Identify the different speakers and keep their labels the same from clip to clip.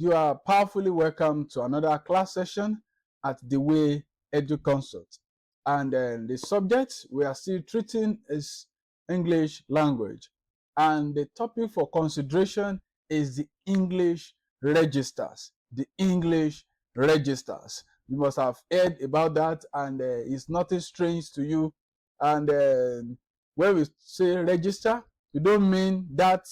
Speaker 1: You are powerfully welcome to another class session at the Way Edu Consult. And the subject we are still treating is English language. And the topic for consideration is the English registers. The English registers. You must have heard about that, and it's nothing strange to you. And when we say register, we don't mean that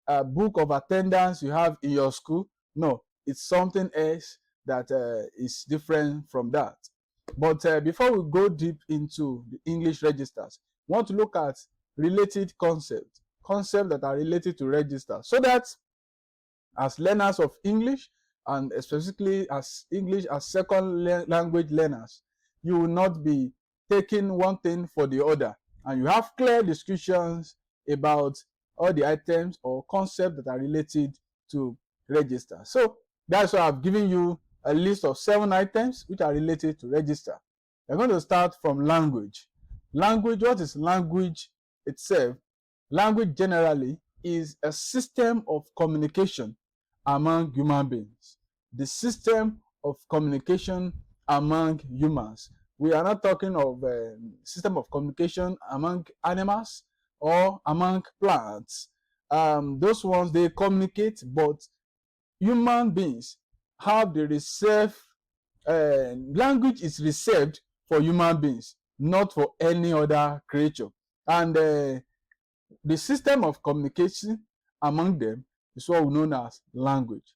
Speaker 1: book of attendance you have in your school. No, it's something else that is different from that. But before we go deep into the English registers, we want to look at related concepts that are related to registers, so that as learners of English, and specifically as English as second language learners, you will not be taking one thing for the other, and you have clear descriptions about all the items or concepts that are related to register. So that's why I've given you a list of 7 items which are related to register. We're going to start from language. Language, what is language itself? Language generally is a system of communication among human beings. The system of communication among humans. We are not talking of a system of communication among animals or among plants. Those ones, they communicate, but human beings have the reserved language is reserved for human beings, not for any other creature. And the system of communication among them is what we know as language.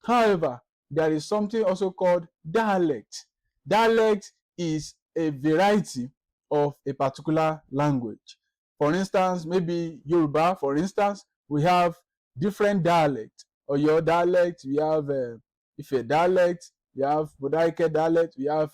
Speaker 1: However, there is something also called dialect. Dialect is a variety of a particular language. For instance, maybe Yoruba, for instance, we have different dialects. Or your dialect, we have Ife dialect, we have Bodaike dialect, we have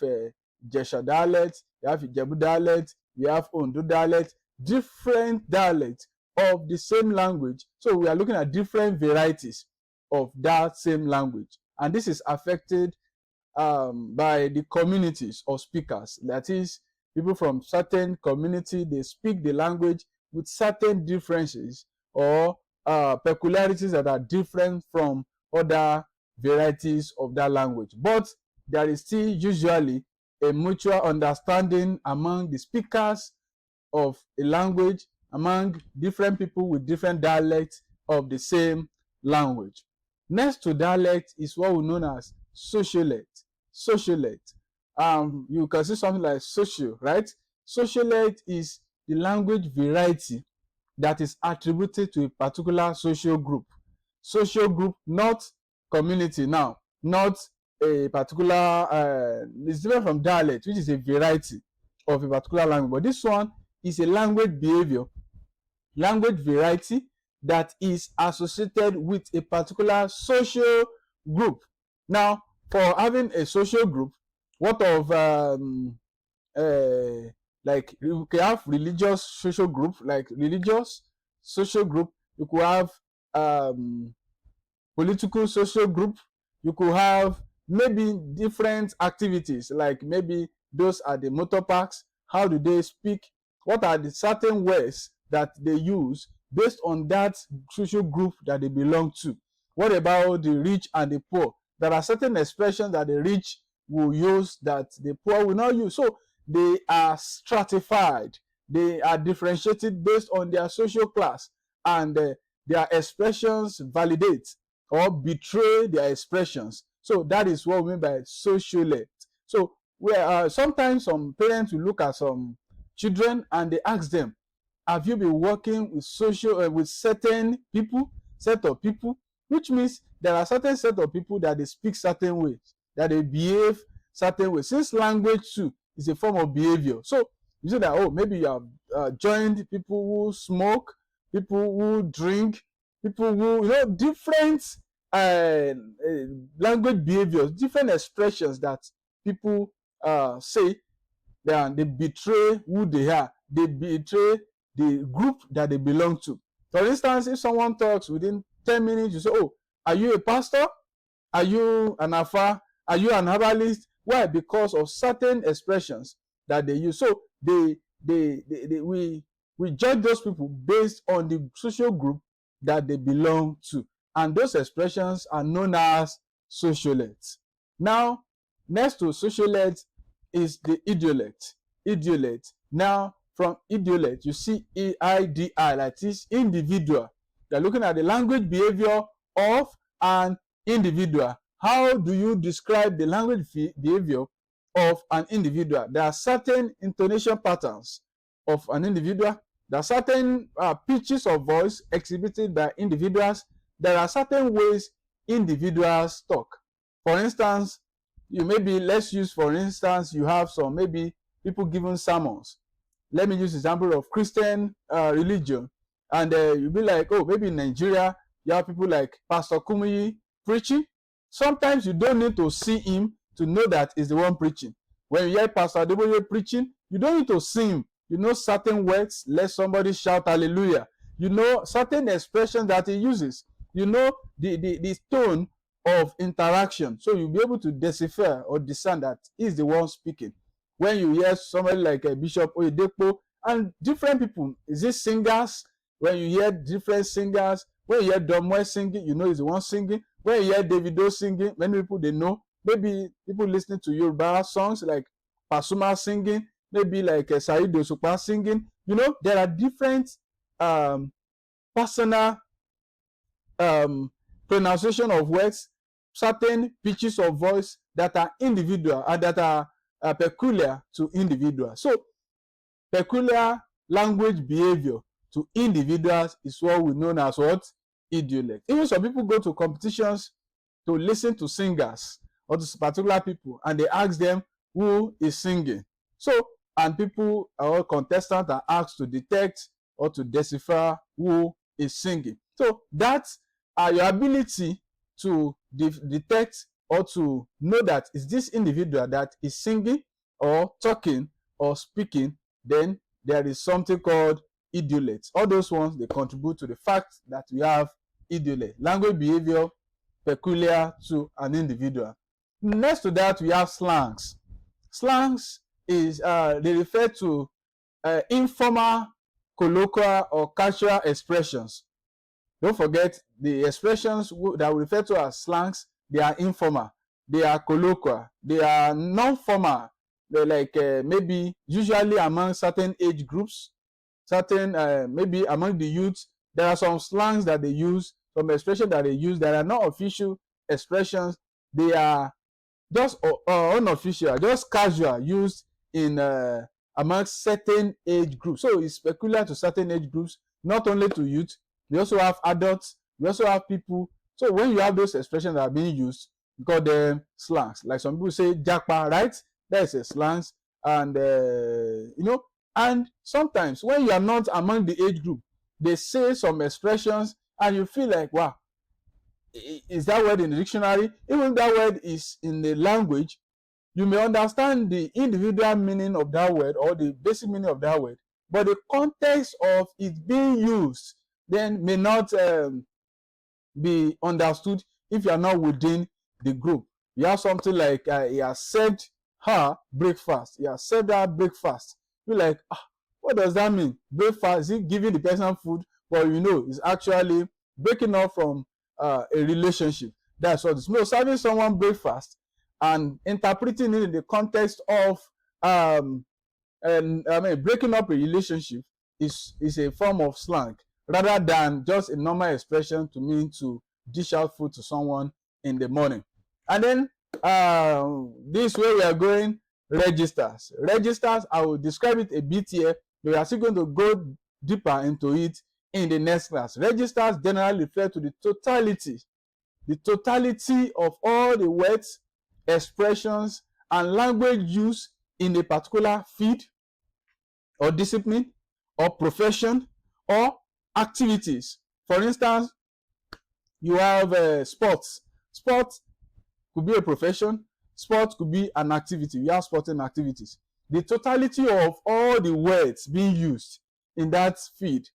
Speaker 1: Jesha dialect, we have Ijebu dialect, we have Ondo dialect, different dialects of the same language. So we are looking at different varieties of that same language. And this is affected by the communities of speakers. That is, people from certain community, they speak the language with certain differences or peculiarities that are different from other varieties of that language. But there is still usually a mutual understanding among the speakers of a language, among different people with different dialects of the same language. Next to dialect is what we know as sociolect. Sociolect. You can see something like social, right? Sociolect is the language variety that is attributed to a particular social group. Social group, not community now, not a particular, it's different from dialect, which is a variety of a particular language. But this one is a language behavior, language variety that is associated with a particular social group. Now, for having a social group, what of like you can have religious social group, like religious social group. You could have political social group. You could have maybe different activities, like maybe those are the motor parks. How do they speak? What are the certain words that they use based on that social group that they belong to? What about the rich and the poor? There are certain expressions that the rich will use that the poor will not use. So they are stratified. They are differentiated based on their social class, and their expressions validate or betray their expressions. So that is what we mean by sociolect. So where sometimes some parents will look at some children and they ask them, have you been working with with certain people, set of people? Which means there are certain set of people that they speak certain ways, that they behave certain ways. Since language too is a form of behavior, so you say that, oh, maybe you have joined people who smoke, people who drink, people who different language behaviors, different expressions that people say. They betray who they are. They betray the group that they belong to. For instance, if someone talks within 10 minutes, you say, oh, are you a pastor? Are you an afa? Are you an herbalist? Why? Because of certain expressions that they use. So we judge those people based on the social group that they belong to. And those expressions are known as sociolect. Now, next to sociolect is the idiolect. Idiolect. Now, from idiolect, you see EIDI, like this individual. You're looking at the language behavior of an individual. How do you describe the language behavior of an individual? There are certain intonation patterns of an individual. There are certain pitches of voice exhibited by individuals. There are certain ways individuals talk. For instance, let's use for instance, you have some maybe people giving sermons. Let me use the example of Christian religion. And you'll be like, oh, maybe in Nigeria, you have people like Pastor Kumuyi preaching. Sometimes you don't need to see him to know that he's the one preaching. When you hear Pastor Adeboye preaching, you don't need to see him. You know certain words, let somebody shout hallelujah. You know certain expressions that he uses. You know the tone of interaction. So you'll be able to decipher or discern that he's the one speaking. When you hear somebody like Bishop Oyedepo and different people, is it singers? When you hear different singers, when you hear Domwe singing, you know he's the one singing. When you hear Davido singing, many people they know. Maybe people listening to Yoruba songs like Pasuma singing, maybe like Saheed Osupa singing. You know, there are different personal pronunciation of words, certain pitches of voice that are individual and that are peculiar to individuals. So, peculiar language behavior to individuals is what we know as what? Idiolect. Even some people go to competitions to listen to singers or to particular people, and they ask them who is singing. So, and people or contestants are asked to detect or to decipher who is singing. So that's your ability to detect or to know that is this individual that is singing or talking or speaking, then there is something called idiolect. All those ones, they contribute to the fact that we have idiolect, language behavior peculiar to an individual. Next to that, we have slangs. Slangs is they refer to informal, colloquial, or casual expressions. Don't forget the expressions that we refer to as slangs. They are informal, they are colloquial, they are non-formal. They're like maybe usually among certain age groups, certain maybe among the youth. There are some slangs that they use, some expressions that they use that are not official expressions. They are just unofficial, just casual, used in among certain age groups. So it's peculiar to certain age groups, not only to youth. We also have adults. We also have people. So when you have those expressions that are being used, we call them slangs. Like some people say "jakpa," right? That is a slangs, and you know. And sometimes when you are not among the age group, they say some expressions, and you feel like, wow, is that word in the dictionary? Even that word is in the language, you may understand the individual meaning of that word or the basic meaning of that word, but the context of it being used then may not be understood if you are not within the group. You have something like he has served her breakfast. He has served her breakfast. You're like, what does that mean? Breakfast, is he giving the person food? Well, you know, it's actually breaking off from a relationship. That's what it's. No, serving someone breakfast and interpreting it in the context of breaking up a relationship is a form of slang rather than just a normal expression to mean to dish out food to someone in the morning. And then this way we are going, registers. Registers, I will describe it a bit here, but we are still going to go deeper into it in the next class. Registers generally refer to the totality of all the words, expressions, and language used in a particular field or discipline or profession or activities. For instance, you have sports. Sports could be a profession. Sport could be an activity. You have sporting activities. The totality of all the words being used in that field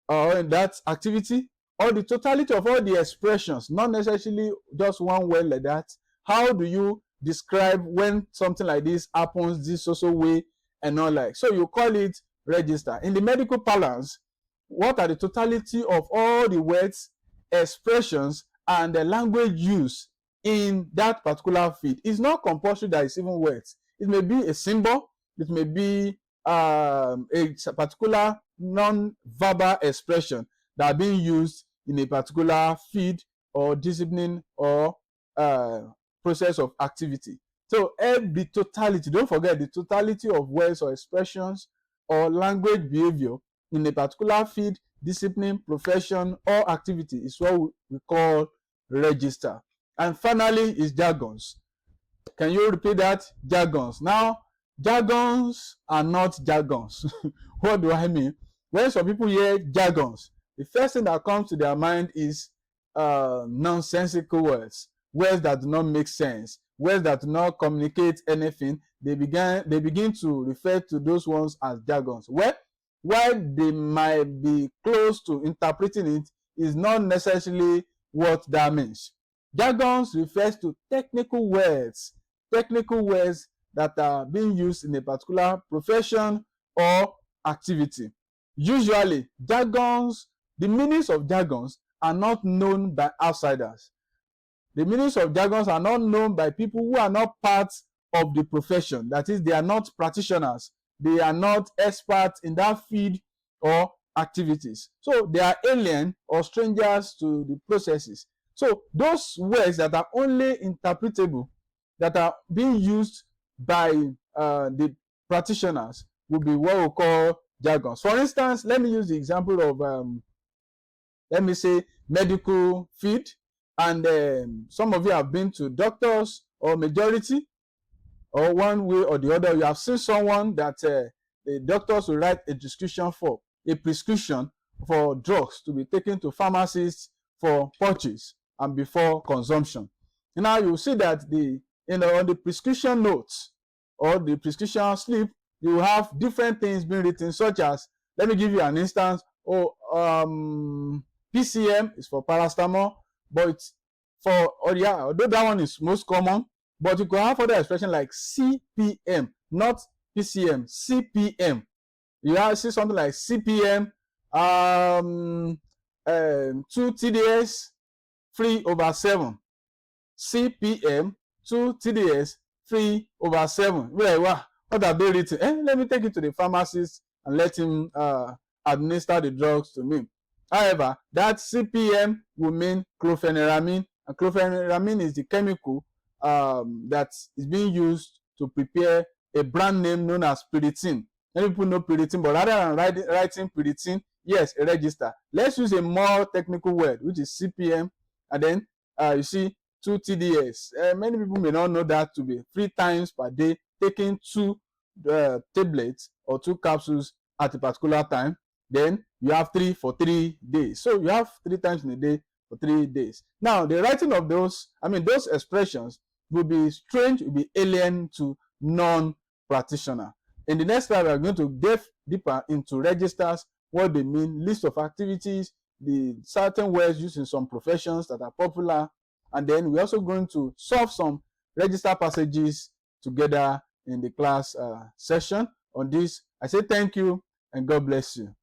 Speaker 1: or in that activity, or the totality of all the expressions, not necessarily just one word like that. How do you describe when something like this happens this also way and all like? So you call it register. In the medical parlance, what are the totality of all the words, expressions, and the language used in that particular field. It's not compulsory that it's even words. It may be a symbol, it may be a particular non-verbal expression that are being used in a particular field or discipline or process of activity. So the totality, don't forget the totality of words or expressions or language behavior in a particular field, discipline, profession, or activity is what we call register. And finally is jargons. Can you repeat that? Jargons. Now, jargons are not jargons. What do I mean? When some people hear jargons, the first thing that comes to their mind is nonsensical words, words that do not make sense, words that do not communicate anything. They begin to refer to those ones as jargons. Well, while they might be close to interpreting it, is not necessarily what that means. Jargons refers to technical words that are being used in a particular profession or activity. Usually, jargons, the meanings of jargons are not known by outsiders. The meanings of jargons are not known by people who are not part of the profession. That is, they are not practitioners. They are not experts in that field or activities. So they are alien or strangers to the processes. So those words that are only interpretable, that are being used by the practitioners, will be what we call jargons. For instance, let me use the example of, let me say, medical field. And some of you have been to doctors, or majority, or one way or the other, you have seen someone that the doctors will write a prescription for drugs to be taken to pharmacists for purchase and before consumption. And now you see that on the prescription notes or the prescription slip, you have different things being written, such as, let me give you an instance. PCM is for paracetamol, but although that one is most common, but you could have other expression like CPM, not PCM, CPM. You have see something like CPM, 2 TDS 3/7. CPM 2 TDS 3/7. Like, wow, what have they written? Let me take it to the pharmacist and let him administer the drugs to me. However, that CPM will mean chlorpheniramine, and chlorpheniramine is the chemical that is being used to prepare a brand name known as pyridine. Many people know pyridine, but rather than writing pyridine, yes, a register. Let's use a more technical word, which is CPM, and then you see 2 TDS. Many people may not know that to be 3 times per day, taking 2 tablets or 2 capsules at a particular time. Then you have 3 for 3 days. So you have 3 times in a day for 3 days. Now, the writing of those expressions will be strange, will be alien to non-practitioner. In the next slide, we are going to delve deeper into registers, what they mean, list of activities, the certain words used in some professions that are popular, and then we're also going to solve some register passages together in the class session. On this, I say thank you and God bless you.